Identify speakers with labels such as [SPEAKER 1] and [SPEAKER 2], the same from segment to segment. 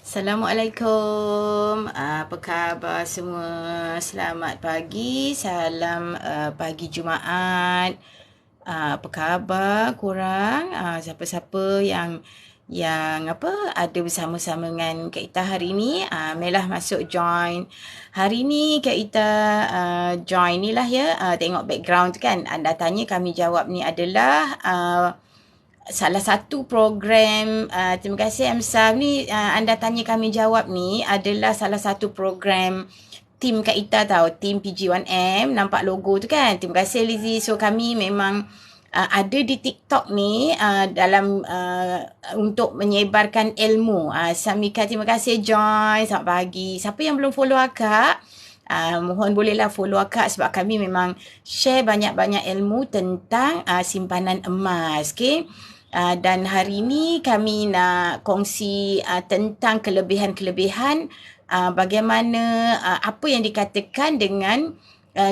[SPEAKER 1] Assalamualaikum. Apa khabar semua? Selamat pagi. Salam pagi Jumaat. Apa khabar korang? Siapa-siapa yang apa ada bersama-sama dengan Kak Ita hari ni, melah masuk join. Hari ni Kak Ita join ni lah ya. Tengok background tu kan. Anda tanya, kami jawab ni adalah salah satu program, terima kasih Amsam ni, anda tanya kami jawab ni adalah salah satu program tim Kak Ita tau, tim PG1M, nampak logo tu kan. Terima kasih Lizzie. So kami memang ada di TikTok ni dalam untuk menyebarkan ilmu. Samika, terima kasih join. Selamat pagi. Siapa yang belum follow akak, mohon bolehlah follow akak sebab kami memang share banyak-banyak ilmu tentang simpanan emas. Okay? Dan hari ni kami nak kongsi tentang kelebihan-kelebihan bagaimana apa yang dikatakan dengan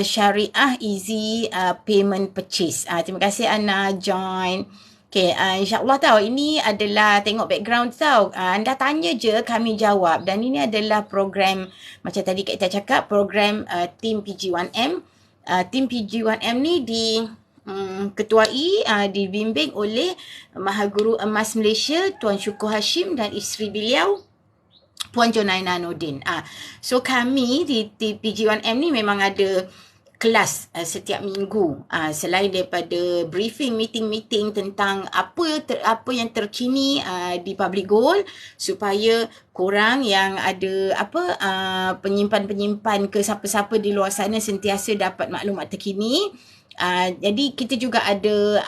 [SPEAKER 1] syariah easy payment purchase. Terima kasih Ana join. Okay, insyaAllah tahu ini adalah tengok background tahu. Anda tanya je kami jawab, dan ini adalah program macam tadi kita cakap, program tim PG1M. Tim PG1M ni ketuai, dibimbing oleh Mahaguru Emas Malaysia Tuan Syukur Hashim dan isteri beliau Puan Jonaina Nordin. So kami di PG1M ni memang ada kelas setiap minggu, selain daripada briefing, meeting tentang apa yang terkini di Public Gold, supaya korang yang ada penyimpan-penyimpan ke siapa-siapa di luar sana sentiasa dapat maklumat terkini. Jadi kita juga ada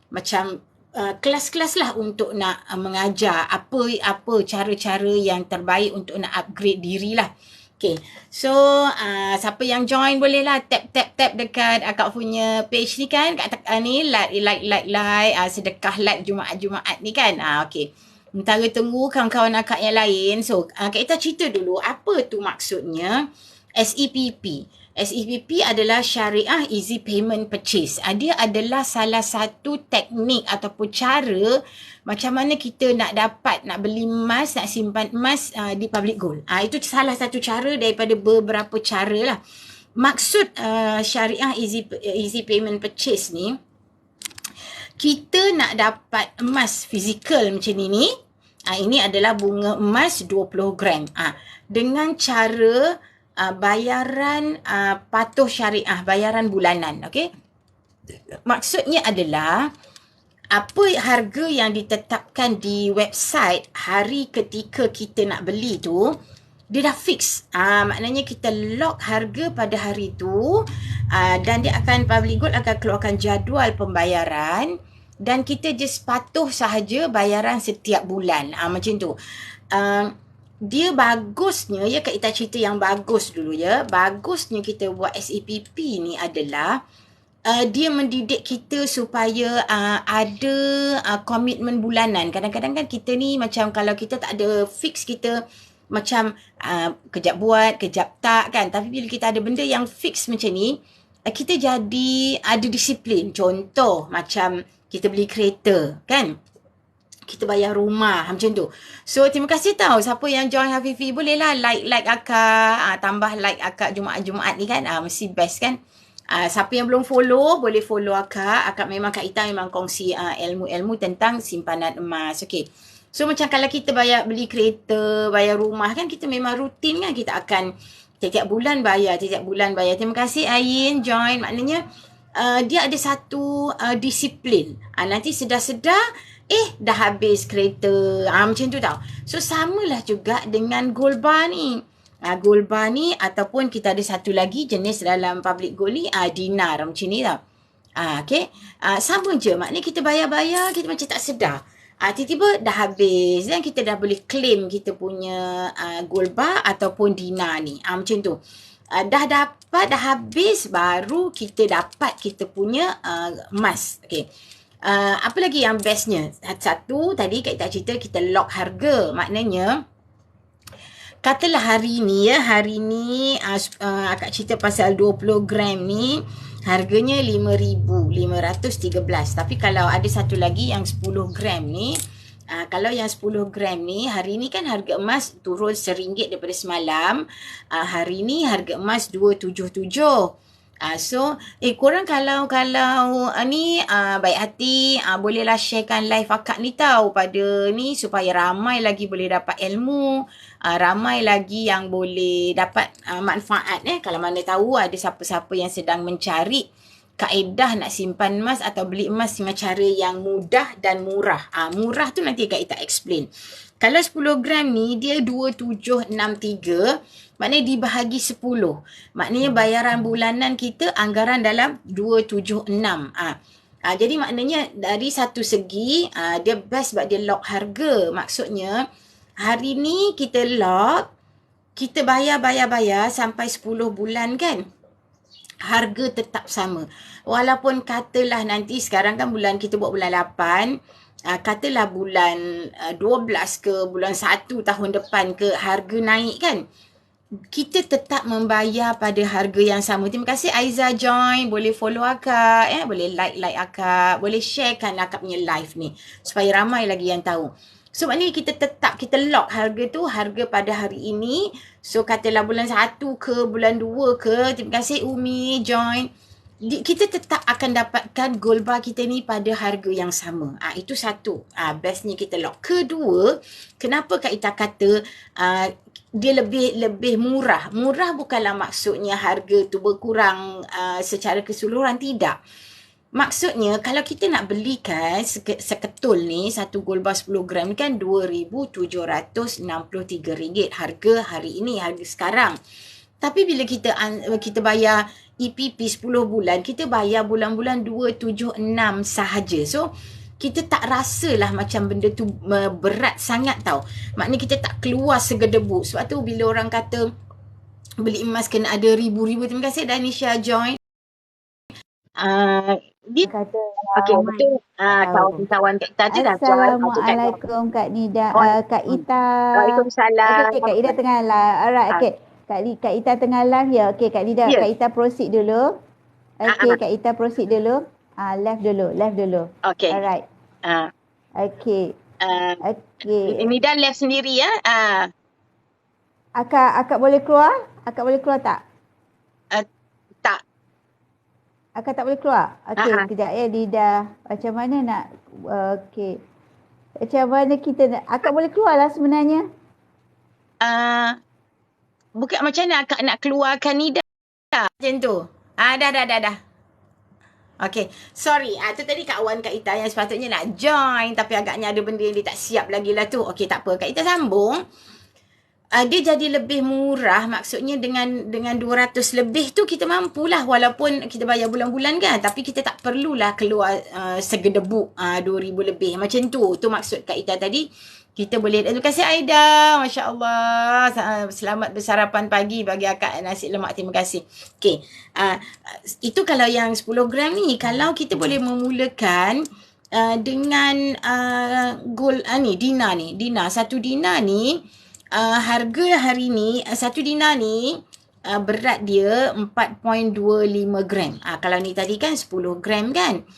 [SPEAKER 1] macam kelas-kelas lah untuk nak mengajar apa cara-cara yang terbaik untuk nak upgrade diri lah. Okay, so siapa yang join bolehlah tap dekat akak punya page ni kan, kat ni like, sedekah like Jumaat ni kan. Okay, sementara tunggu kawan-kawan akak yang lain. So kita cerita dulu apa tu maksudnya SEPP. SEPP adalah Syariah Easy Payment Purchase. Dia adalah salah satu teknik ataupun cara macam mana kita nak beli emas, nak simpan emas di Public Gold. Itu salah satu cara daripada beberapa cara lah. Maksud Syariah Easy Payment Purchase ni, kita nak dapat emas fizikal macam ni. Ini adalah bunga emas 20 gram. Dengan cara bayaran patuh syariah, bayaran bulanan. Okay? Maksudnya adalah apa harga yang ditetapkan di website hari ketika kita nak beli tu, dia dah fix. Maknanya kita lock harga pada hari tu, dan dia akan, Public Gold akan keluarkan jadual pembayaran, dan kita just patuh sahaja bayaran setiap bulan. Macam tu. Dia bagusnya ya, kita cerita yang bagus dulu ya. Bagusnya kita buat SEPP ni adalah dia mendidik kita supaya ada komitmen bulanan. Kadang-kadang kan kita ni macam kalau kita tak ada fix, kita macam kejap buat, kejap tak kan. Tapi bila kita ada benda yang fix macam ni, kita jadi ada disiplin. Contoh macam kita beli kereta kan, kita bayar rumah macam tu. So terima kasih tahu siapa yang join Hafifi, bolehlah like akak, tambah like akak Jumaat ni kan, mesti best kan. Siapa yang belum follow, boleh follow akak. Memang Kak Ita memang kongsi ilmu-ilmu tentang simpanan emas. Okay, so macam kalau kita beli kereta, bayar rumah kan, kita memang rutin kan, kita akan tiap bulan bayar. Terima kasih Ayin join. Maknanya dia ada satu disiplin. Nanti sedar-sedar dah habis kereta. Macam tu tau. So samalah juga dengan gold bar ni. Gold bar ni, ataupun kita ada satu lagi jenis dalam Public Gold ni, dinar macam ni tau. Okay. Sama je. Maknanya kita bayar-bayar, kita macam tak sedar. Tiba-tiba dah habis, dan kita dah boleh claim kita punya gold bar ataupun dinar ni. Macam tu. Dah habis, baru kita dapat kita punya emas. Okay. Apa lagi yang bestnya? Satu, tadi kita cerita kita lock harga. Maknanya, katalah hari ni akak cerita pasal 20 gram ni, harganya 5,513. Tapi kalau ada satu lagi yang 10 gram ni, Kalau yang 10 gram ni, hari ni kan harga emas turun RM1 daripada semalam. Hari ni harga emas 277. So, korang kalau ni baik hati, bolehlah sharekan live akak ni tahu pada ni supaya ramai lagi boleh dapat ilmu, ramai lagi yang boleh dapat manfaat. Kalau mana tahu ada siapa-siapa yang sedang mencari kaedah nak simpan emas atau beli emas dengan cara yang mudah dan murah. Murah tu nanti Kak Ita explain. Kalau 10 gram ni dia 2763, maknanya dibahagi 10. Maknanya bayaran bulanan kita anggaran dalam 276. Jadi maknanya dari satu segi dia best sebab dia lock harga. Maksudnya hari ni kita lock, kita bayar sampai 10 bulan kan. Harga tetap sama. Walaupun katalah nanti sekarang kan bulan kita buat bulan 8, katalah bulan 12 ke bulan 1 tahun depan ke harga naik kan. Kita tetap membayar pada harga yang sama. Terima kasih Aiza join. Boleh follow akak. Boleh like akak. Boleh sharekan akak punya live ni. Supaya ramai lagi yang tahu. So maknanya kita lock harga tu, harga pada hari ini. So katalah bulan 1 ke, bulan 2 ke. Terima kasih Umi join. Kita tetap akan dapatkan gold bar kita ni pada harga yang sama. Itu satu. Bestnya kita lock. Kedua, kenapa Kak Ita kata dia lebih murah. Murah bukanlah maksudnya harga tu berkurang secara keseluruhan, tidak. Maksudnya kalau kita nak belikan seketul ni, satu gold bar 10 gram ni kan RM2,763 harga hari ini, harga sekarang. Tapi bila kita bayar EPP 10 bulan, kita bayar bulan-bulan 276 sahaja. So kita tak rasalah macam benda tu berat sangat tau. Maknanya kita tak keluar segedebuk. Sebab tu bila orang kata beli emas kena ada ribu-ribu. Terima kasih Danisha join. Dia kata okey betul. Kawan-kawan kita tu dah join.
[SPEAKER 2] Assalamualaikum Kak Nida, Kak Ita.
[SPEAKER 1] Waalaikumsalam.
[SPEAKER 2] Okey, Kak Ida tengah live. Alright, okey. Kak Ita tengah live ya. Okey, Kak Nida, Kak Ita proceed dulu. Okey, Kak Ita proceed dulu. Live dulu.
[SPEAKER 1] Okey.
[SPEAKER 2] Alright. Okey. Okey.
[SPEAKER 1] Nida live sendiri ya.
[SPEAKER 2] Akak boleh keluar? Akak boleh keluar tak?
[SPEAKER 1] Tak.
[SPEAKER 2] Akak tak boleh keluar? Okey, kejap ya Nida. Macam mana nak okey. Macam mana kita nak, akak boleh keluar lah sebenarnya.
[SPEAKER 1] Bukan macam mana akak nak keluarkan Nida. Macam tu. Dah. Okay, sorry. Tu tadi kawan Kak Ita yang sepatutnya nak join. Tapi agaknya ada benda yang dia tak siap lagi lah tu. Okay, tak apa. Kak Ita sambung. Dia jadi lebih murah. Maksudnya dengan 200 lebih tu kita mampulah. Walaupun kita bayar bulan-bulan kan. Tapi kita tak perlulah keluar segedebuk 2,000 lebih. Macam tu. Tu maksud Kak Ita tadi. Kita boleh. Terima kasih Aida. Masya Allah. Selamat bersarapan pagi bagi akak nasi lemak. Terima kasih. Okay. Itu kalau yang 10 gram ni. Kalau kita boleh memulakan dengan gold ni. Dinar. Satu dinar ni. Harga hari ni. Satu dinar ni. Berat dia 4.25 gram. Kalau ni tadi kan 10 gram kan.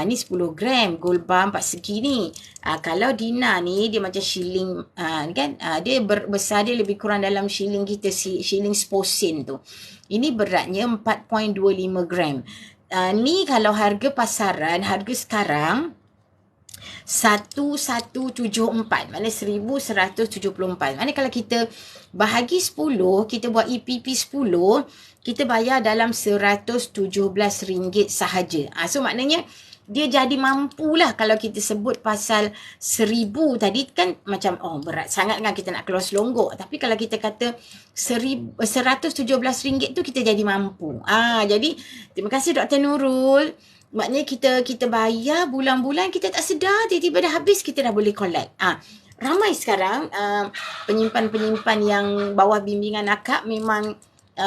[SPEAKER 1] Ni 10 gram gold bar 4 segi ni. Kalau dinar ni dia macam shilling kan. Dia besar dia lebih kurang dalam shilling kita, shilling 10 sen tu. Ini beratnya 4.25 gram. Ni kalau harga pasaran, harga sekarang 1174. Maknanya 1174. Maknanya kalau kita bahagi 10, kita buat EPP 10, kita bayar dalam RM117 sahaja. So maknanya dia jadi mampulah kalau kita sebut pasal 1,000 tadi kan macam berat sangat kan kita nak keluar selonggok. Tapi kalau kita kata RM117 tu kita jadi mampu. Jadi terima kasih Dr. Nurul. Maknanya kita bayar bulan-bulan kita tak sedar tiba-tiba dah habis kita dah boleh collect. Ramai sekarang penyimpan-penyimpan yang bawah bimbingan akak memang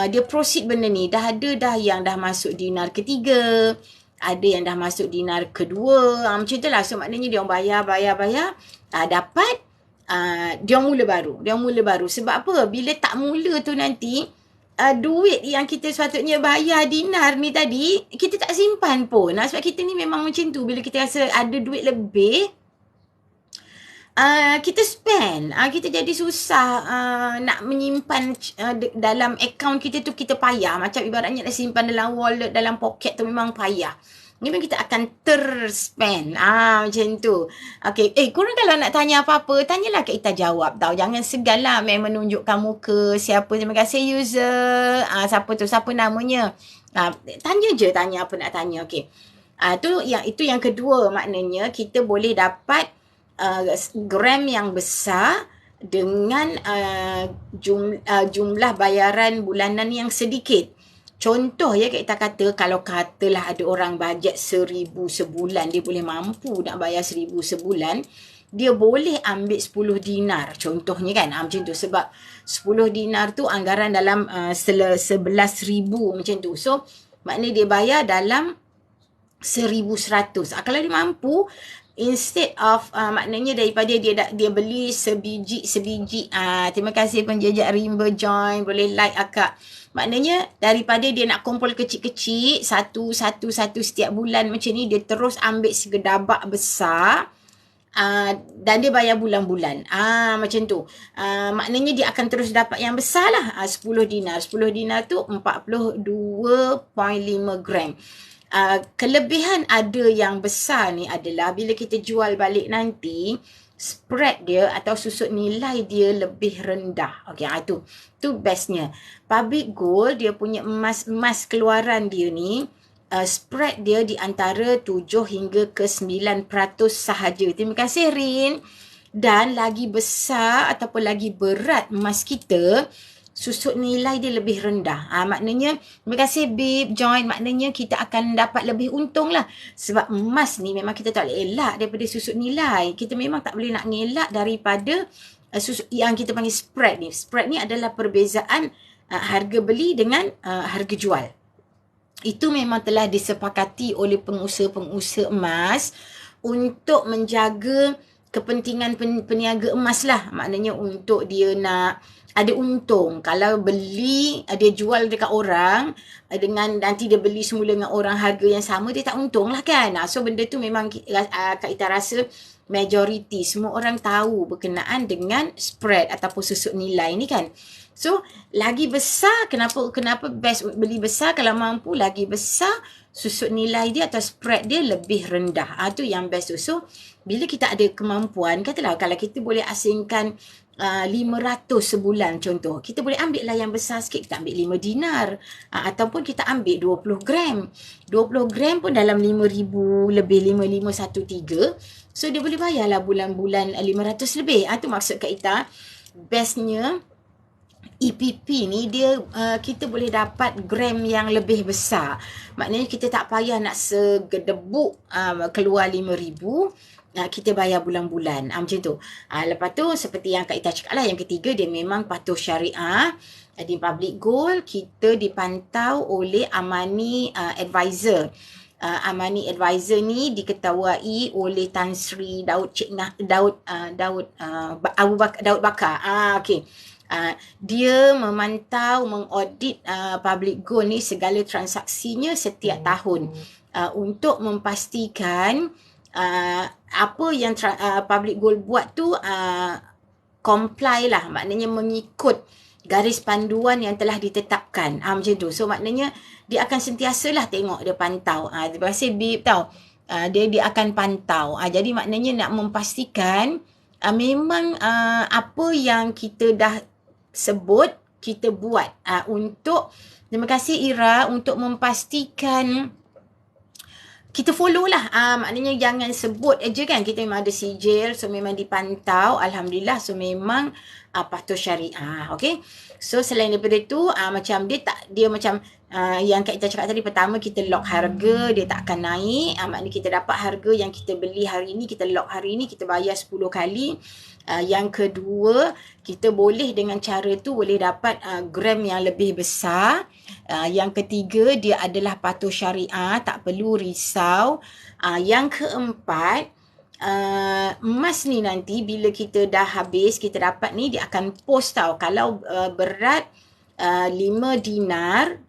[SPEAKER 1] dia proceed benda ni. Dah ada yang dah masuk dinar ketiga. Ada yang dah masuk dinar kedua. Macam tu lah. So maknanya dia orang bayar. Dapat. Dia mula baru. Sebab apa? Bila tak mula tu nanti. Duit yang kita sepatutnya bayar dinar ni tadi. Kita tak simpan pun. Sebab kita ni memang macam tu. Bila kita rasa ada duit lebih. kita spend. Kita jadi susah nak menyimpan dalam akaun kita tu, kita payah. Macam ibaratnya nak simpan dalam wallet, dalam poket tu memang payah. Memang kita akan terspend. Macam tu. Okay. Korang kalau nak tanya apa-apa, tanyalah Kak Ita jawab tau. Jangan segan lah main menunjukkan muka siapa. Terima kasih user. Siapa tu? Siapa namanya? Tanya je, tanya apa nak tanya. Okay. Itu yang kedua, maknanya kita boleh dapat gram yang besar dengan jumlah bayaran bulanan yang sedikit. Contoh ya, kita kata kalau katalah ada orang bajet 1,000 sebulan, dia boleh mampu nak bayar 1,000 sebulan, dia boleh ambil 10 dinar contohnya kan. Macam tu, sebab 10 dinar tu anggaran dalam 11,000 macam tu. So maknanya dia bayar dalam 1,100. Kalau dia mampu, instead of maknanya daripada dia beli sebiji. Terima kasih penjejak Rimba join, boleh like akak. Maknanya daripada dia nak kumpul kecil-kecil satu setiap bulan macam ni, dia terus ambil segedabak besar dan dia bayar bulan-bulan. Macam tu. Maknanya dia akan terus dapat yang besar lah. 10 dinar. 10 dinar tu 42.5 gram. Kelebihan ada yang besar ni adalah bila kita jual balik nanti, spread dia atau susut nilai dia lebih rendah. Okey, tu bestnya. Public Gold, dia punya emas keluaran dia ni, spread dia di antara 7 hingga ke 9% sahaja. Terima kasih Rin. Dan lagi besar ataupun lagi berat emas kita, susut nilai dia lebih rendah. Maknanya, terima kasih Bib join, maknanya kita akan dapat lebih untung lah. Sebab emas ni memang kita tak boleh elak daripada susut nilai. Kita memang tak boleh nak ngelak daripada susut yang kita panggil spread ni. Spread ni adalah perbezaan harga beli dengan harga jual. Itu memang telah disepakati oleh pengusaha-pengusaha emas untuk menjaga kepentingan peniaga emas lah. Maknanya untuk dia nak ada untung. Kalau beli, dia jual dekat orang, dengan nanti dia beli semula dengan orang harga yang sama, dia tak untung lah kan. So benda tu memang Kak Ita rasa majoriti semua orang tahu berkenaan dengan spread ataupun susut nilai ni kan. So lagi besar, kenapa best beli besar? Kalau mampu lagi besar, susut nilai dia atau spread dia lebih rendah. Tu yang best tu. So bila kita ada kemampuan, katalah kalau kita boleh asingkan 500 sebulan contoh, kita boleh ambil lah yang besar sikit, kita ambil 5 dinar, ataupun kita ambil 20 gram. 20 gram pun dalam 5,000 lebih, 5513. So dia boleh bayar lah bulan-bulan 500 lebih. Tu maksud Kak Ita, bestnya EPP ni dia kita boleh dapat gram yang lebih besar. Maknanya kita tak payah nak segedebuk keluar 5,000. Kita bayar bulan-bulan. Macam tu. Lepas tu seperti yang Kak Ita cakap lah, yang ketiga dia memang patuh syariah. Di Public Gold kita dipantau oleh Amani Advisor. Amani Advisor ni diketuai oleh Tan Sri Daud Bakar. Okey. Dia memantau, mengaudit Public Gold ni segala transaksinya setiap tahun untuk memastikan apa yang Public Gold buat tu comply lah, maknanya mengikut garis panduan yang telah ditetapkan. Macam tu. So maknanya dia akan sentiasalah tengok, dia pantau. Terima kasih Bib tau. Dia akan pantau. Jadi maknanya nak memastikan memang apa yang kita dah sebut kita buat untuk, terima kasih Ira, untuk memastikan kita follow lah. Maknanya jangan sebut aja kan, kita memang ada sijil, so memang dipantau, alhamdulillah, so memang patuh syariah. Okay, so selain daripada tu macam dia macam yang Kak Ita cakap tadi, pertama kita lock harga, dia tak akan naik. Maknanya kita dapat harga yang kita beli hari ni, kita lock hari ni, kita bayar 10 kali. Yang kedua, kita boleh dengan cara tu boleh dapat gram yang lebih besar. Yang ketiga, dia adalah patuh syariah, tak perlu risau. Yang keempat, emas ni nanti bila kita dah habis, kita dapat ni, dia akan post tau. Kalau berat 5 dinar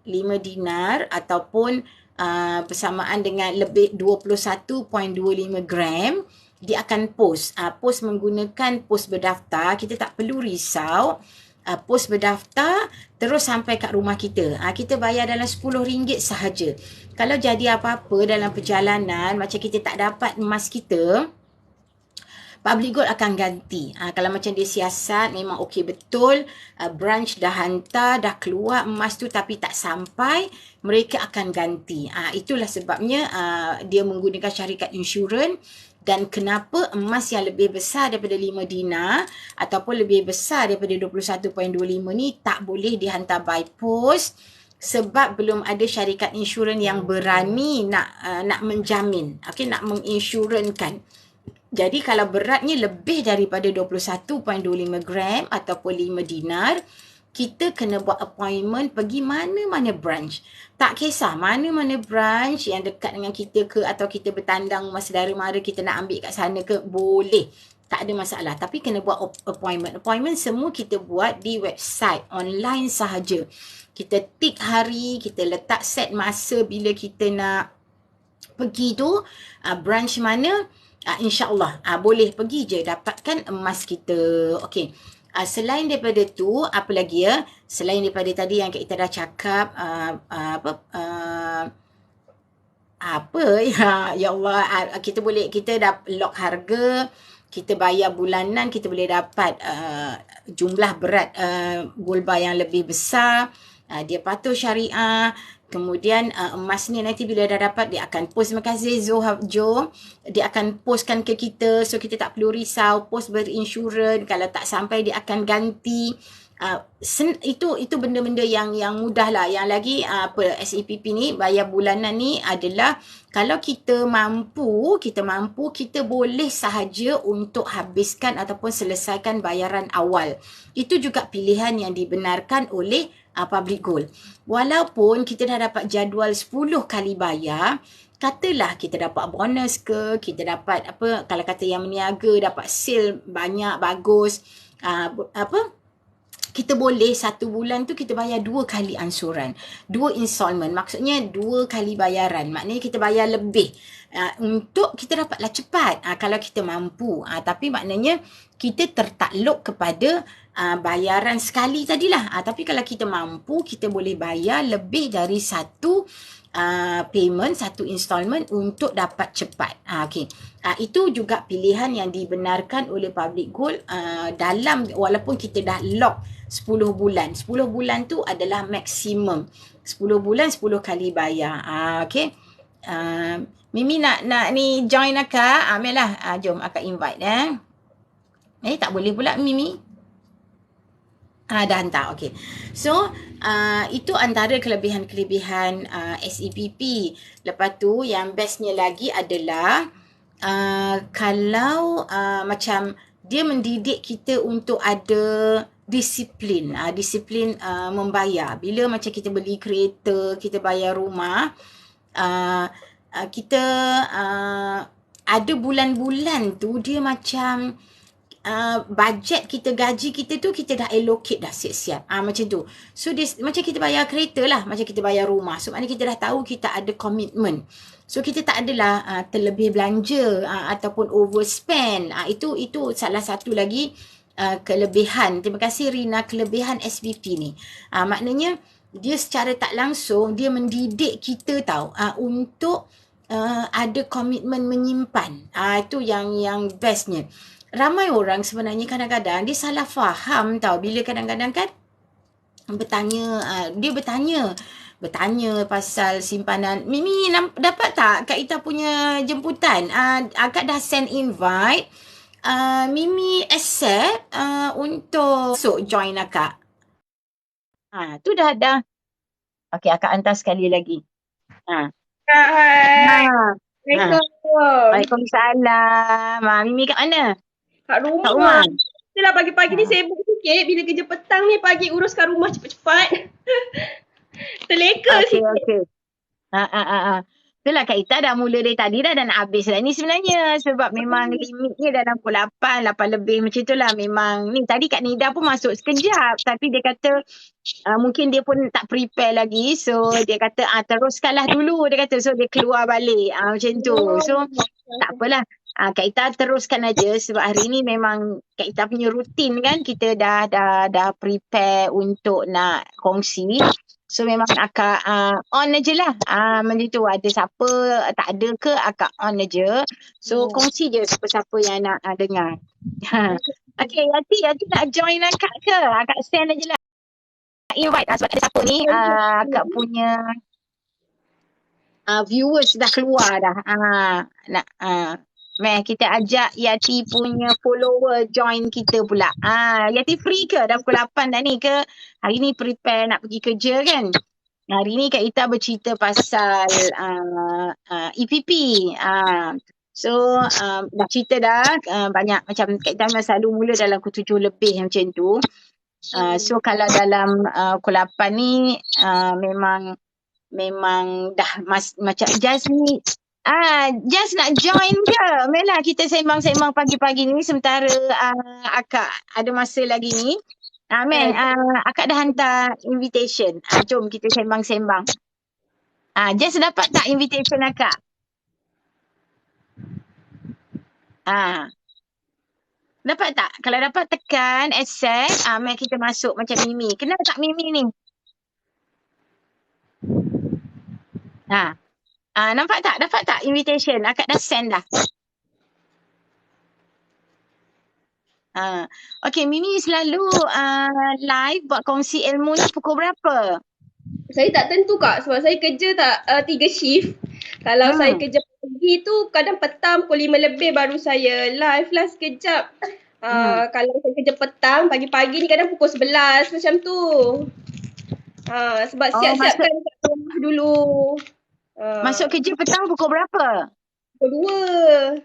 [SPEAKER 1] ataupun bersamaan dengan lebih 21.25 gram, dia akan post. Post menggunakan post berdaftar. Kita tak perlu risau. Post berdaftar terus sampai kat rumah kita. Kita bayar dalam RM10 sahaja. Kalau jadi apa-apa dalam perjalanan, macam kita tak dapat emas kita, Public Gold akan ganti. Kalau macam dia siasat memang okey betul, branch dah hantar, dah keluar emas tu tapi tak sampai, mereka akan ganti. Itulah sebabnya dia menggunakan syarikat insurans. Dan kenapa emas yang lebih besar daripada 5 dinar ataupun lebih besar daripada 21.25 ni tak boleh dihantar by post, sebab belum ada syarikat insurans yang berani nak menjamin, nak menginsurankan. Jadi kalau beratnya lebih daripada 21.25 gram ataupun 5 dinar, kita kena buat appointment pergi mana-mana branch. Tak kisah mana-mana branch yang dekat dengan kita ke, atau kita bertandang rumah saudara mara kita nak ambil kat sana ke, boleh. Tak ada masalah. Tapi kena buat appointment. Appointment semua kita buat di website online sahaja. Kita tik hari, kita letak set masa bila kita nak pergi tu, branch mana, InsyaAllah boleh pergi je dapatkan emas kita. Okey. Selain daripada tu, apa lagi ya? Selain daripada tadi yang kita dah cakap, ya Allah, kita dah lock harga, kita bayar bulanan, kita boleh dapat jumlah berat gold bar yang lebih besar. Dia patuh syariah. Kemudian emas ni nanti bila dah dapat, dia akan post. Terima kasih Jo. Dia akan postkan ke kita, so kita tak perlu risau. Post berinsurans, kalau tak sampai dia akan ganti. Itu benda-benda yang mudah lah. Yang lagi SEPP ni, bayar bulanan ni adalah kalau kita mampu, kita boleh sahaja untuk habiskan ataupun selesaikan bayaran awal. Itu juga pilihan yang dibenarkan oleh Public Gold. Walaupun kita dah dapat jadual 10 kali bayar, katalah kita dapat bonus ke, kita dapat kalau kata yang meniaga dapat sale banyak, bagus, kita boleh 1 bulan tu kita bayar 2 kali ansuran, 2 installment, maksudnya 2 kali bayaran, maknanya kita bayar lebih untuk kita dapatlah cepat kalau kita mampu. Tapi maknanya kita tertakluk kepada bayaran sekali tadilah. Tapi kalau kita mampu, kita boleh bayar lebih dari 1 payment, 1 installment untuk dapat cepat. Okay. Itu juga pilihan yang dibenarkan oleh Public Gold dalam, walaupun kita dah lock 10 bulan. 10 bulan tu adalah maksimum. 10 bulan 10 kali bayar. Okay. Mimi nak ni join akak. Ambil lah. Jom akak invite tak boleh pula Mimi. Dah hantar. Okay. So, itu antara kelebihan-kelebihan SEPP. Lepas tu, yang bestnya lagi adalah kalau macam dia mendidik kita untuk ada disiplin. Disiplin membayar. Bila macam kita beli kereta, kita bayar rumah, kita ada bulan-bulan tu dia macam bajet kita, gaji kita tu kita dah allocate dah siap-siap. Macam tu. So macam kita bayar kereta lah, macam kita bayar rumah. So maknanya kita dah tahu kita ada komitmen. So kita tak adalah terlebih belanja ataupun overspend. Itu salah satu lagi kelebihan. Terima kasih Rina, kelebihan SPP ni. Maknanya dia secara tak langsung dia mendidik kita untuk ada komitmen menyimpan. Itu yang bestnya. Ramai orang sebenarnya kadang-kadang dia salah faham bila kadang-kadang kan dia bertanya pasal simpanan. Mimi dapat tak Kak Ita punya jemputan? Akak dah send invite. Mimi accept untuk join akak. Tu dah. Okey, akak hantar sekali lagi.
[SPEAKER 3] Hai.
[SPEAKER 1] Waalaikumsalam. Mimi kat mana?
[SPEAKER 3] Kat rumah. Itulah pagi-pagi ni sibuk sikit. Bila kerja petang ni, pagi uruskan rumah cepat-cepat. Terleka sikit.
[SPEAKER 1] Okay. Itulah Kak Ita dah mula dari tadi dah dan habis dah ni sebenarnya. Sebab memang limitnya dalam pukul 8 lebih macam itulah. Memang ni tadi Kak Nida pun masuk sekejap. Tapi dia kata mungkin dia pun tak prepare lagi. So dia kata teruskanlah dulu. Dia kata so dia keluar balik. Macam tu. So tak apalah. Kak Ita teruskan aja sebab hari ni memang Kak Ita punya rutin kan, kita dah prepare untuk nak kongsi. So memang akak on aje lah. Macam tu, ada siapa tak ada ke akak on aje. So kongsi je siapa-siapa yang nak dengar. Okay, Yati nak join akak ke? Akak send aje lah invite sebab ada siapa ni akak punya viewers dah keluar dah. Meh kita ajak Yati punya follower join kita pula. Yati free ke? Dah pukul 8 dah ni ke? Hari ni prepare nak pergi kerja kan? Hari ni Kak Ita bercerita pasal EPP. So dah cerita dah banyak macam Kak Ita memang selalu mula dalam pukul 7 lebih macam tu. So kalau dalam pukul 8 ni memang dah macam Jazz ni Jazz nak join ke? Melah kita sembang-sembang pagi-pagi ni sementara akak ada masa lagi ni. Akak dah hantar invitation. Jom kita sembang-sembang. Jazz dapat tak invitation akak? Dapat tak? Kalau dapat tekan accept, mari kita masuk macam Mimi. Kenal tak Mimi ni? Nampak tak? Dapat tak invitation? Akak dah send dah. Okay, Mimi selalu live buat kongsi ilmu ni pukul berapa?
[SPEAKER 3] Saya tak tentu Kak sebab saya kerja 3 shift. Kalau saya kerja pagi tu kadang petang pukul 5 lebih baru saya live lah sekejap. Kalau saya kerja petang, pagi-pagi ni kadang pukul 11 macam tu. Sebab siap-siapkan dulu.
[SPEAKER 1] Masuk kerja petang pukul berapa?
[SPEAKER 3] Pukul 2.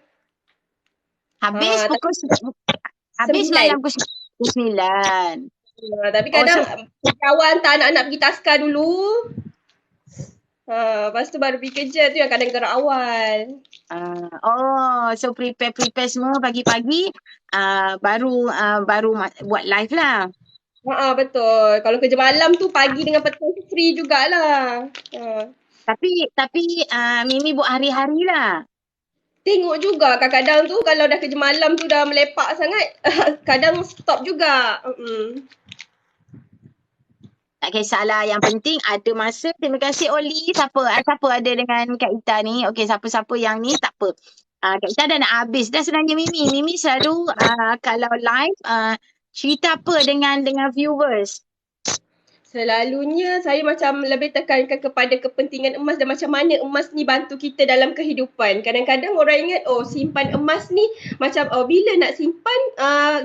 [SPEAKER 1] Habis malam pukul 9.
[SPEAKER 3] Tapi kadang kawan tak nak pergi taska dulu. Lepas tu baru pergi kerja tu yang kadang gerak awal.
[SPEAKER 1] So prepare semua pagi-pagi baru buat live lah.
[SPEAKER 3] Betul. Kalau kerja malam tu pagi dengan petang tu free jugalah.
[SPEAKER 1] Tapi Mimi buat hari-hari lah.
[SPEAKER 3] Tengok juga kadang-kadang tu kalau dah kerja malam tu dah melepak sangat kadang stop juga.
[SPEAKER 1] Tak kisahlah, yang penting ada masa. Terima kasih Oli. Siapa ada dengan Kak Ita ni? Okey, siapa-siapa yang ni tak apa. Kak Ita dah nak habis dah sebenarnya Mimi. Mimi selalu kalau live cerita apa dengan viewers?
[SPEAKER 3] Selalunya saya macam lebih tekankan kepada kepentingan emas dan macam mana emas ni bantu kita dalam kehidupan. Kadang-kadang orang ingat simpan emas ni macam bila nak simpan,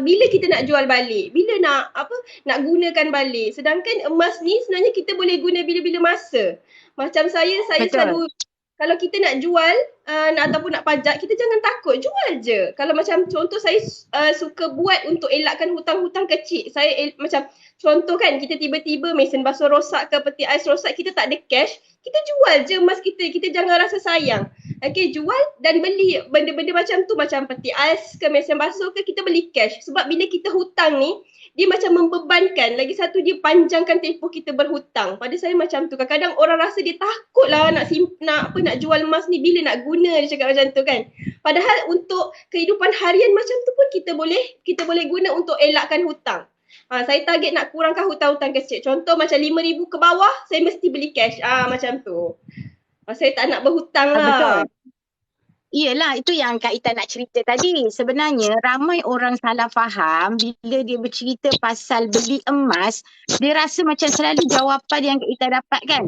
[SPEAKER 3] bila kita nak jual balik, bila nak gunakan balik. Sedangkan emas ni sebenarnya kita boleh guna bila-bila masa. Macam saya selalu kalau kita nak jual ataupun nak pajak, kita jangan takut, jual je. Kalau macam contoh saya suka buat untuk elakkan hutang-hutang kecil. Saya macam contoh kan, kita tiba-tiba mesin basuh rosak ke peti ais rosak, kita tak ada cash, kita jual je emas kita. Kita jangan rasa sayang. Okay, jual dan beli benda-benda macam tu, macam peti ais ke mesin basuh ke, kita beli cash. Sebab bila kita hutang ni, dia macam membebankan. Lagi satu, dia panjangkan tempoh kita berhutang. Pada saya macam tu. Kadang-kadang orang rasa dia takut lah nak jual emas ni, bila nak guna, dia cakap macam tu kan. Padahal untuk kehidupan harian macam tu pun kita boleh guna untuk elakkan hutang. Saya target nak kurangkan hutang-hutang kecil. Contoh macam 5,000 ke bawah, saya mesti beli cash. Macam tu. Saya tak nak berhutang lah.
[SPEAKER 1] Betul. Iyalah, itu yang Kak Ita nak cerita tadi. Sebenarnya ramai orang salah faham bila dia bercerita pasal beli emas, dia rasa macam selalu jawapan yang Kak Ita dapat kan.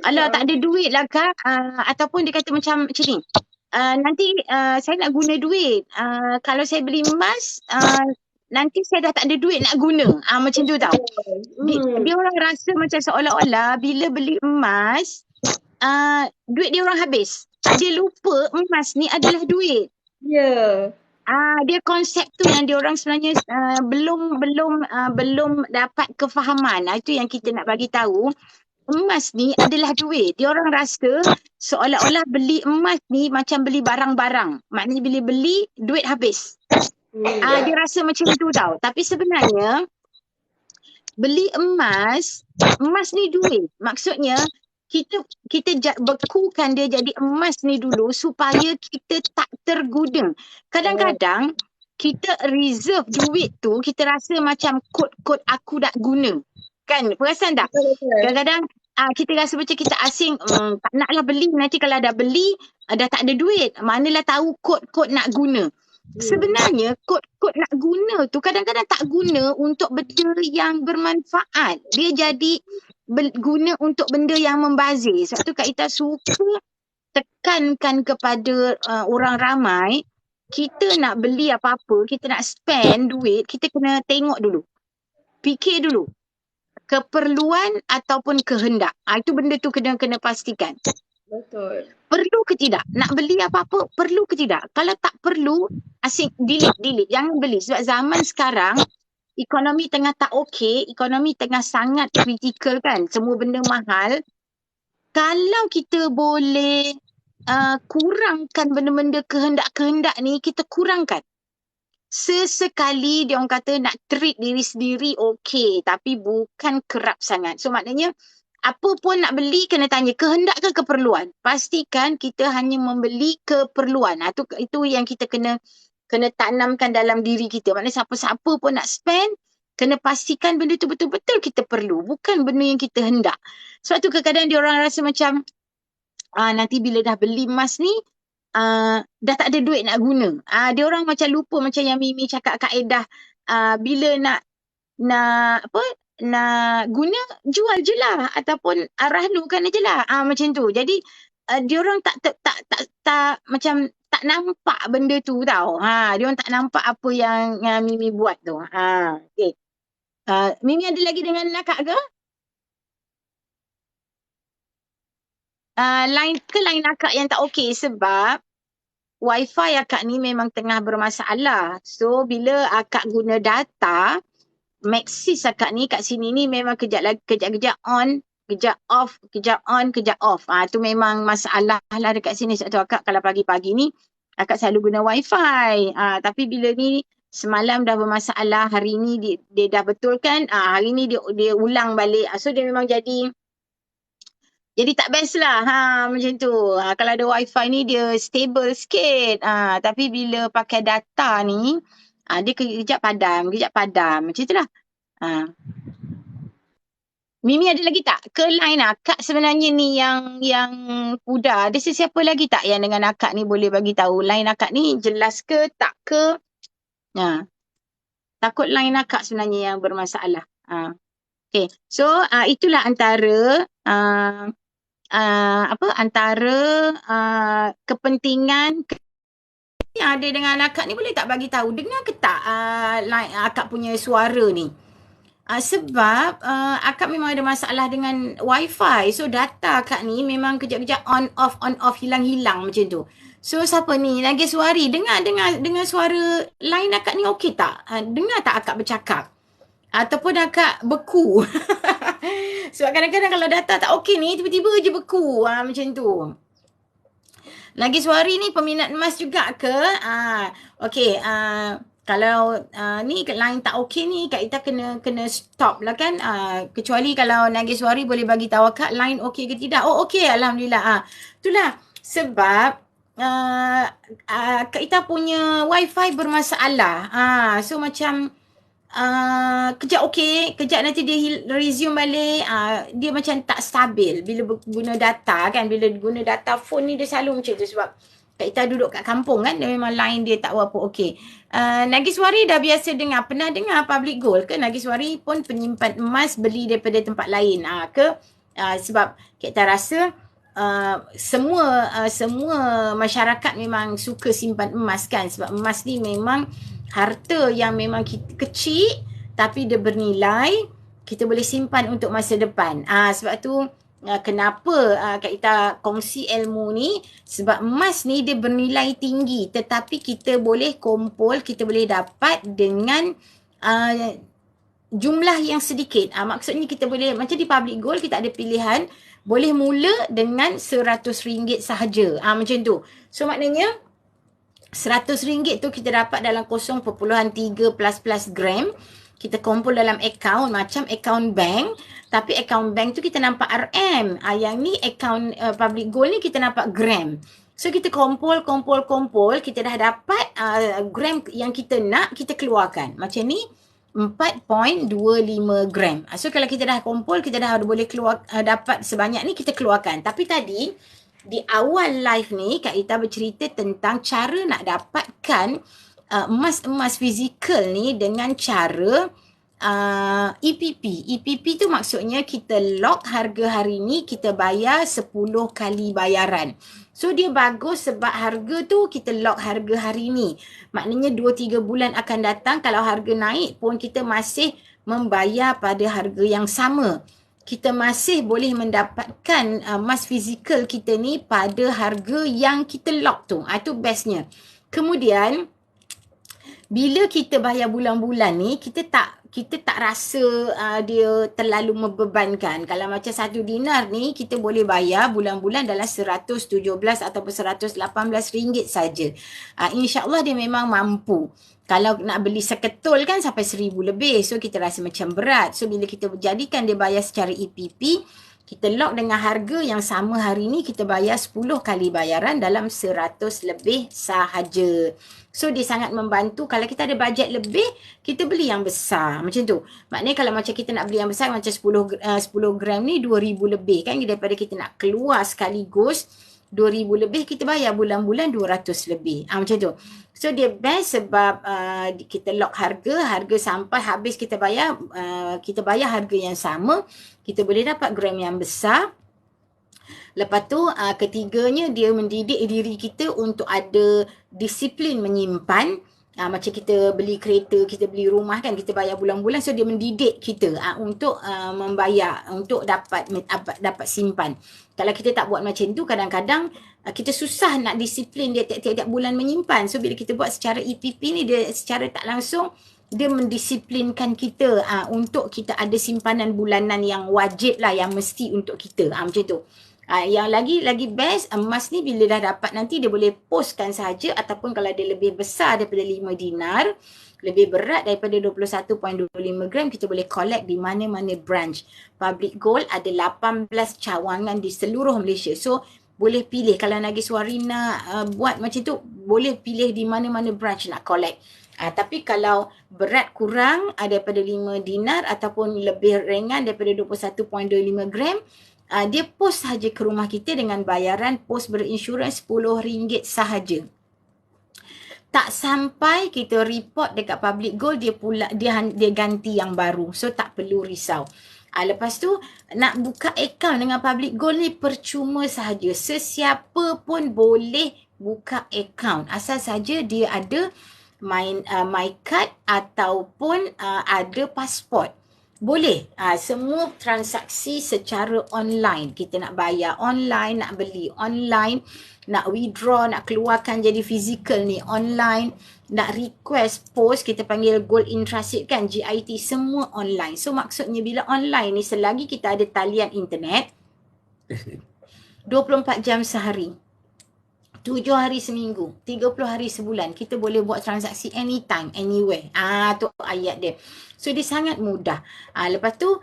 [SPEAKER 1] Alah, tak ada duit lah Kak. Ataupun dia kata macam ni. Nanti saya nak guna duit. Kalau saya beli emas, nanti saya dah tak ada duit nak guna. Macam tu tau. Dia orang rasa macam seolah-olah bila beli emas, duit dia orang habis. Dia lupa emas ni adalah duit.
[SPEAKER 3] Ya.
[SPEAKER 1] Dia konsep tu yang dia orang sebenarnya belum dapat kefahaman. Itu yang kita nak bagi tahu. Emas ni adalah duit. Dia orang rasa seolah-olah beli emas ni macam beli barang-barang. Maknanya bila beli, duit habis. Dia rasa macam tu tau. Tapi sebenarnya beli emas ni duit. Maksudnya kita bekukan dia jadi emas ni dulu supaya kita tak terguna. Kadang-kadang kita reserve duit tu, kita rasa macam kod aku nak guna. Kan? Perasan tak? Kadang-kadang kita rasa macam kita asing, tak naklah beli, nanti kalau dah beli dah tak ada duit. Manalah tahu kod nak guna. Sebenarnya kod nak guna tu kadang-kadang tak guna untuk benda yang bermanfaat. Dia jadi guna untuk benda yang membazir. Sebab tu Kak Ita suka tekankan kepada orang ramai, kita nak beli apa-apa, kita nak spend duit, kita kena tengok dulu. Fikir dulu. Keperluan ataupun kehendak. Itu benda tu kena pastikan.
[SPEAKER 3] Betul.
[SPEAKER 1] Perlu ke tidak? Nak beli apa-apa, perlu ke tidak? Kalau tak perlu, asyik delete. Jangan beli. Sebab zaman sekarang, ekonomi tengah tak okey, ekonomi tengah sangat kritikal kan. Semua benda mahal. Kalau kita boleh kurangkan benda-benda kehendak-kehendak ni, kita kurangkan. Sesekali dia orang kata nak treat diri sendiri okey, tapi bukan kerap sangat. So maknanya, apa pun nak beli kena tanya kehendak ke keperluan. Pastikan kita hanya membeli keperluan. Itu yang kita kena tanamkan dalam diri kita. Maknanya siapa-siapa pun nak spend, kena pastikan benda tu betul-betul kita perlu. Bukan benda yang kita hendak. Sebab tu kadang-kadang dia orang rasa macam nanti bila dah beli emas ni, dah tak ada duit nak guna. Dia orang macam lupa macam yang Mimi cakap kaedah, bila nak guna, jual je lah ataupun rahnukan je lah, macam tu. Jadi dia orang tak macam tak nampak benda tu tau. Dia orang tak nampak apa yang Mimi buat tu. Okay. Mimi ada lagi dengan akak ke? Lain akak yang tak okey sebab Wi-Fi akak ni memang tengah bermasalah. So bila akak guna data, Maxis akak ni kat sini ni memang kejap on, kejap off, kejap on, kejap off. Tu memang masalah lah dekat sini. Sebab tu akak kalau pagi-pagi ni akak selalu guna Wi-Fi. Tapi bila ni semalam dah bermasalah, hari ni dia dah betulkan, hari ni dia ulang balik. So dia memang jadi tak best lah. Macam tu. Kalau ada Wi-Fi ni dia stable sikit. Tapi bila pakai data ni, dia kejap padam. Macam itulah. Mimi ada lagi tak? Ke line akak sebenarnya ni yang Huda. Ada sesiapa lagi tak yang dengan akak ni boleh bagi tahu? Line akak ni jelas ke tak ke? Takut line akak sebenarnya yang bermasalah. Okay. So itulah antara kepentingan yang ada dengan akak ni. Boleh tak bagi tahu? Dengar ke tak akak punya suara ni? Sebab akak memang ada masalah dengan Wi-Fi. So data akak ni memang kejap-kejap on off hilang-hilang macam tu. So siapa ni? Nageswari. Dengar suara line akak ni okey tak? Dengar tak akak bercakap? Ataupun akak beku? Sebab kadang-kadang kalau data tak okey ni, tiba-tiba je beku. Macam tu. Nageswari ni peminat emas juga ke? Okey. Kalau ni line tak okey ni, Kak Ita kena stop lah kan. Kecuali kalau Nageswari boleh bagi tahu Kak line okey ke tidak. Oh okey, alhamdulillah. Itulah sebab Kak Ita punya Wi-Fi bermasalah. So macam kejap okey, kejap nanti dia resume balik. Dia macam tak stabil bila guna data kan. Bila guna data phone ni dia selalu macam tu sebab Kak Ita duduk kat kampung kan. Dia memang line dia tak berapa okey. Nageswari dah biasa dengar. Pernah dengar Public Gold ke? Nageswari pun penyimpan emas beli daripada tempat lain ke? Sebab Kak Ita rasa semua masyarakat memang suka simpan emas kan. Sebab emas ni memang harta yang memang kecil tapi dia bernilai, kita boleh simpan untuk masa depan. Sebab tu kenapa Kak Ita kongsi ilmu ni, sebab emas ni dia bernilai tinggi tetapi kita boleh kumpul, kita boleh dapat dengan jumlah yang sedikit. Maksudnya kita boleh, macam di Public Gold kita ada pilihan, boleh mula dengan RM100 sahaja. Macam tu. So maknanya RM100 tu kita dapat dalam 0.3 plus gram. kita kumpul dalam akaun macam akaun bank, tapi akaun bank tu kita nampak RM. Yang ni akaun public gold ni kita nampak gram. So kita kumpul, kita dah dapat gram yang kita nak, kita keluarkan. Macam ni 4.25 gram. So kalau kita dah kumpul, kita dah boleh keluar dapat sebanyak ni, kita keluarkan. Tapi tadi di awal live ni Kak Ita bercerita tentang cara nak dapatkan emas-emas fizikal ni dengan cara EPP. EPP tu maksudnya kita lock harga hari ni, kita bayar 10 kali bayaran. So dia bagus sebab harga tu kita lock harga hari ni. Maknanya 2-3 bulan akan datang kalau harga naik pun kita masih membayar pada harga yang sama. Kita masih boleh mendapatkan emas fizikal kita ni pada harga yang kita lock tu. Itu bestnya. Kemudian bila kita bayar bulan-bulan ni, kita tak rasa dia terlalu membebankan. Kalau macam 1 dinar ni, kita boleh bayar bulan-bulan dalam 117 ataupun 118 ringgit saja. InsyaAllah dia memang mampu. Kalau nak beli seketul kan sampai 1,000 lebih. So kita rasa macam berat. So bila kita jadikan dia bayar secara EPP, kita lock dengan harga yang sama hari ni, kita bayar 10 kali bayaran dalam 100 lebih sahaja. So dia sangat membantu. Kalau kita ada bajet lebih, kita beli yang besar. Macam tu. Maknanya kalau macam kita nak beli yang besar macam 10 gram ni 2,000 lebih kan. Daripada kita nak keluar sekaligus 2,000 lebih, kita bayar bulan-bulan 200 lebih. Macam tu. So dia best sebab kita lock harga sampai habis kita bayar harga yang sama, kita boleh dapat gram yang besar. Lepas tu ketiganya dia mendidik diri kita untuk ada disiplin menyimpan. Macam kita beli kereta, kita beli rumah kan, kita bayar bulan-bulan. So dia mendidik kita untuk membayar, untuk dapat simpan. Kalau kita tak buat macam tu, kadang-kadang kita susah nak disiplin dia tiap-tiap bulan menyimpan. So bila kita buat secara EPP ni, dia secara tak langsung dia mendisiplinkan kita untuk kita ada simpanan bulanan yang wajib lah, yang mesti untuk kita. Macam tu. Yang lagi best, emas ni bila dah dapat nanti dia boleh postkan saja, ataupun kalau dia lebih besar daripada 5 dinar, lebih berat daripada 21.25 gram, kita boleh collect di mana-mana branch. Public Gold ada 18 cawangan di seluruh Malaysia. So boleh pilih, kalau Nageswari nak buat macam tu, boleh pilih di mana-mana branch nak collect. Tapi kalau berat kurang daripada 5 dinar ataupun lebih ringan daripada 21.25 gram, dia post sahaja ke rumah kita dengan bayaran pos berinsurans RM10 sahaja. Tak sampai kita report dekat Public Gold, dia ganti yang baru. So tak perlu risau. Lepas tu nak buka akaun dengan Public Gold ni percuma sahaja. Sesiapa pun boleh buka akaun. Asal saja dia ada MyCard ataupun ada pasport. Boleh. Semua transaksi secara online. Kita nak bayar online, nak beli online, nak withdraw, nak keluarkan jadi fizikal ni online, nak request post, kita panggil gold in transit kan, GIT, semua online. So maksudnya bila online ni, selagi kita ada talian internet 24 jam sehari, 7 hari seminggu, 30 hari sebulan, kita boleh buat transaksi anytime, anywhere. Tu ayat dia. So dia sangat mudah. Lepas tu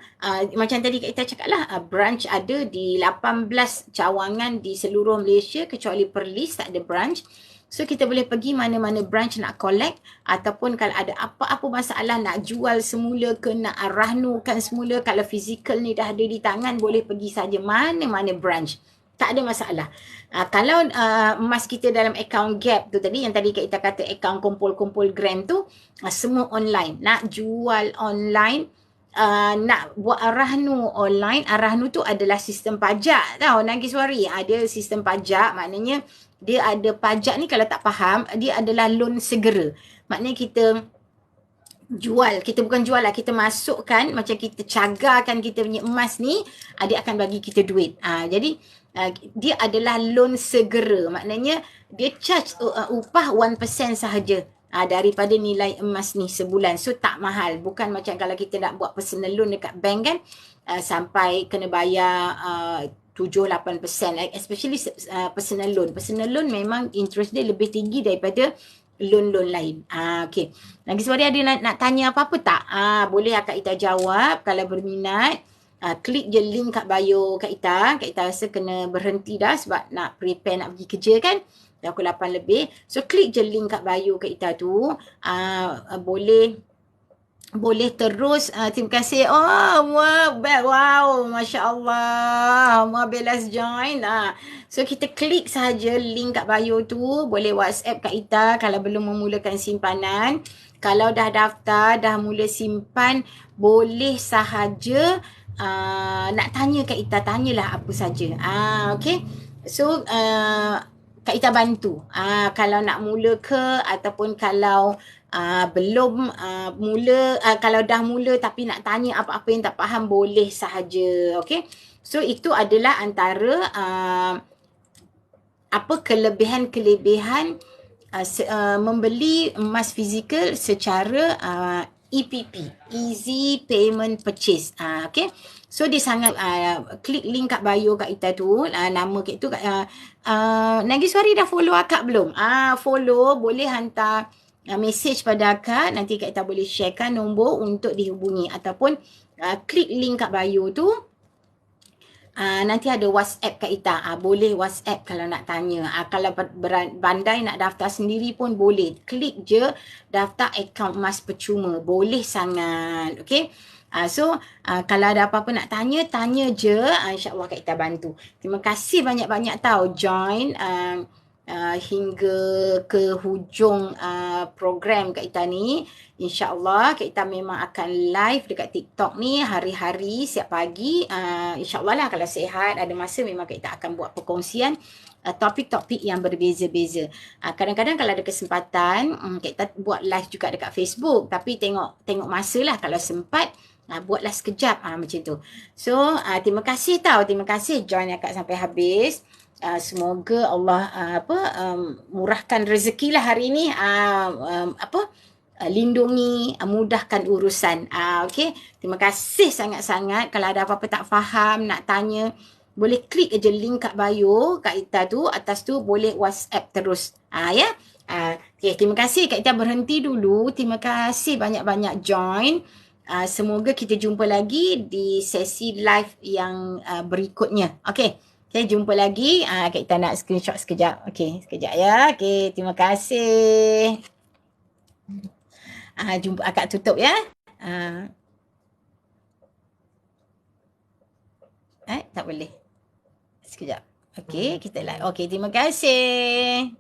[SPEAKER 1] macam tadi kita cakap lah, branch ada di 18 cawangan di seluruh Malaysia, kecuali Perlis tak ada branch. So kita boleh pergi mana-mana branch nak collect, ataupun kalau ada apa-apa masalah nak jual semula ke nak rahnukan semula, kalau fizikal ni dah ada di tangan, boleh pergi saja mana-mana branch. Tak ada masalah. Kalau emas kita dalam akaun gap tu tadi, yang tadi kita kata akaun kumpul-kumpul gram tu, semua online. Nak jual online, nak buat rahnu online. Rahnu tu adalah sistem pajak tau, Nageswari. Ada sistem pajak, maknanya dia ada pajak ni, kalau tak faham, dia adalah loan segera. Maknanya kita jual, kita bukan jual lah, kita masukkan, macam kita cagarkan kita punya emas ni, dia akan bagi kita duit. Jadi dia adalah loan segera, maknanya dia charge upah 1% sahaja daripada nilai emas ni sebulan. So tak mahal, bukan macam kalau kita nak buat personal loan dekat bank kan, sampai kena bayar 7-8%, especially personal loan. Personal loan memang interest dia lebih tinggi daripada loan lain. Okey. Nagiswari ada nak tanya apa-apa tak? Boleh Kak Ita jawab kalau berminat. Klik je link kat bio Kak Ita. Kak Ita rasa kena berhenti dah sebab nak prepare nak pergi kerja kan. Dah pukul 8 lebih. So klik je link kat bio Kak Ita tu. Boleh terus. Terima kasih. Wow, Masya Allah. Belas join. So kita klik saja link kat bio tu. Boleh WhatsApp Kak Ita kalau belum memulakan simpanan. Kalau dah daftar, dah mula simpan, boleh sahaja nak tanya Kak Ita, tanyalah apa saja. Okay. So Kak Ita bantu. Kalau nak mula ke ataupun kalau belum mula, kalau dah mula tapi nak tanya apa-apa yang tak faham, boleh sahaja. Okay. So itu adalah antara apa kelebihan-kelebihan membeli emas fizikal secara EPP, Easy Payment Purchase. Okay. So dia sangat klik link kat bio Kak Ita tu, nama Kak itu Nagiswari dah follow akak belum? Follow, boleh hantar message pada akak, nanti Kak Ita boleh sharekan nombor untuk dihubungi ataupun klik link kat bio tu. Nanti ada WhatsApp Kak Ita. Boleh WhatsApp kalau nak tanya. Kalau bandai nak daftar sendiri pun boleh. Klik je daftar akaun emas percuma. Boleh sangat. Okay. So kalau ada apa-apa nak tanya, tanya je. InsyaAllah Kak Ita bantu. Terima kasih banyak-banyak tau join hingga ke hujung program Kak Ita ni. InsyaAllah Kak Ita memang akan live dekat TikTok ni hari-hari setiap pagi. InsyaAllah lah kalau sihat, ada masa memang Kak Ita akan buat perkongsian topik-topik yang berbeza-beza. Kadang-kadang kalau ada kesempatan, Kak Ita buat live juga dekat Facebook. Tapi tengok masa lah, kalau sempat buatlah sekejap macam tu. So terima kasih tau, terima kasih join akak sampai habis. Semoga Allah murahkan rezeki lah hari ni, lindungi, mudahkan urusan. Okay. Terima kasih sangat-sangat. Kalau ada apa-apa tak faham, nak tanya, boleh klik je link kat bio Kak Ita tu. Atas tu boleh WhatsApp terus. Ya. Okay, terima kasih. Kak Ita berhenti dulu. Terima kasih banyak-banyak join. Semoga kita jumpa lagi di sesi live yang berikutnya. Okay. Okay, jumpa lagi. Kak Ita nak screenshot sekejap. Okay, sekejap ya. Okay, terima kasih. Jumpa, akak tutup ya. Tak boleh. Sekejap. Okay, kita live. Okay, terima kasih.